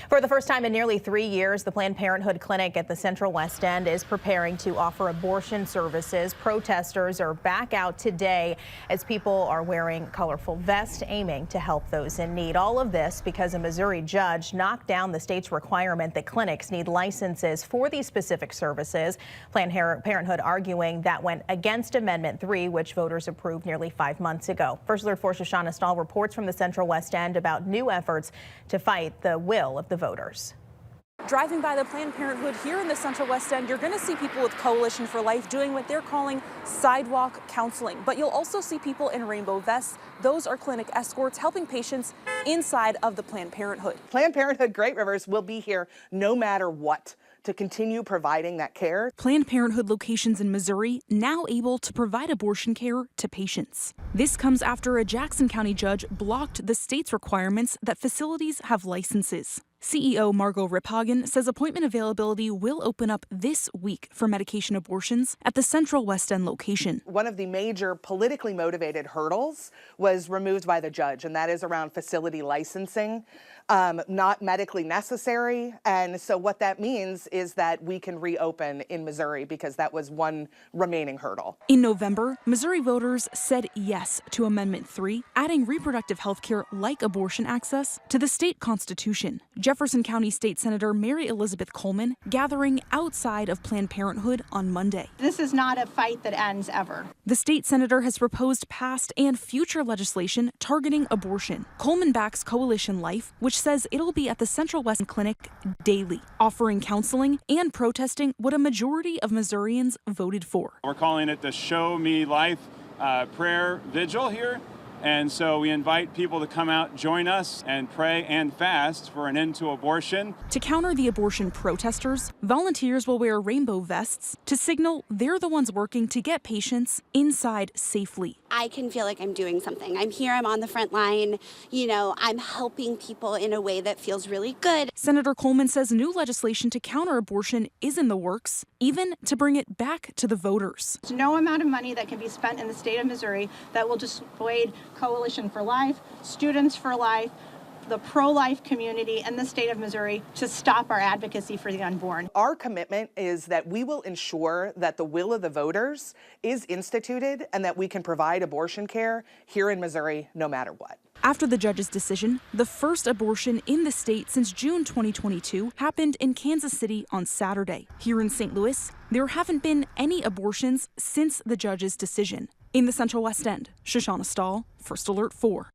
For the first time in nearly 3 years, the Planned Parenthood clinic at the Central West End is preparing to offer abortion services. Protesters are back out today as people are wearing colorful vests, aiming to help those in need. All of this because a Missouri judge knocked down the state's requirement that clinics need licenses for these specific services. Planned Parenthood arguing that went against Amendment 3, which voters approved nearly 5 months ago. First Alert 4's Shoshana Stahl reports from the Central West End about new efforts to fight the will of the voters. Driving by the Planned Parenthood here in the Central West End, you're going to see people with Coalition for Life doing what they're calling sidewalk counseling. But you'll also see people in rainbow vests. Those are clinic escorts helping patients inside of the Planned Parenthood. Planned Parenthood Great Rivers will be here no matter what to continue providing that care. Planned Parenthood locations in Missouri now able to provide abortion care to patients. This comes after a Jackson County judge blocked the state's requirements that facilities have licenses. CEO Margot Riphagen says appointment availability will open up this week for medication abortions at the Central West End location. One of the major politically motivated hurdles was removed by the judge, and that is around facility licensing, not medically necessary. And so what that means is that we can reopen in Missouri because that was one remaining hurdle. In November, Missouri voters said yes to Amendment 3, adding reproductive health care like abortion access to the state constitution. Jefferson County State Senator Mary Elizabeth Coleman gathering outside of Planned Parenthood on Monday. This is not a fight that ends ever. The state senator has proposed past and future legislation targeting abortion. Coleman backs Coalition Life, which says it'll be at the Central West Clinic daily, offering counseling and protesting what a majority of Missourians voted for. We're calling it the Show Me Life prayer vigil here. And so we invite people to come out, join us, and pray and fast for an end to abortion. To counter the abortion protesters, volunteers will wear rainbow vests to signal they're the ones working to get patients inside safely. I can feel like I'm doing something. I'm here, I'm on the front line. I'm helping people in a way that feels really good. Senator Coleman says new legislation to counter abortion is in the works, even to bring it back to the voters. There's no amount of money that can be spent in the state of Missouri that will dissuade Coalition for Life, Students for Life, the pro-life community in the state of Missouri to stop our advocacy for the unborn. Our commitment is that we will ensure that the will of the voters is instituted and that we can provide abortion care here in Missouri no matter what. After the judge's decision, the first abortion in the state since June 2022 happened in Kansas City on Saturday. Here in St. Louis, there haven't been any abortions since the judge's decision. In the Central West End, Shoshana Stahl, First Alert 4.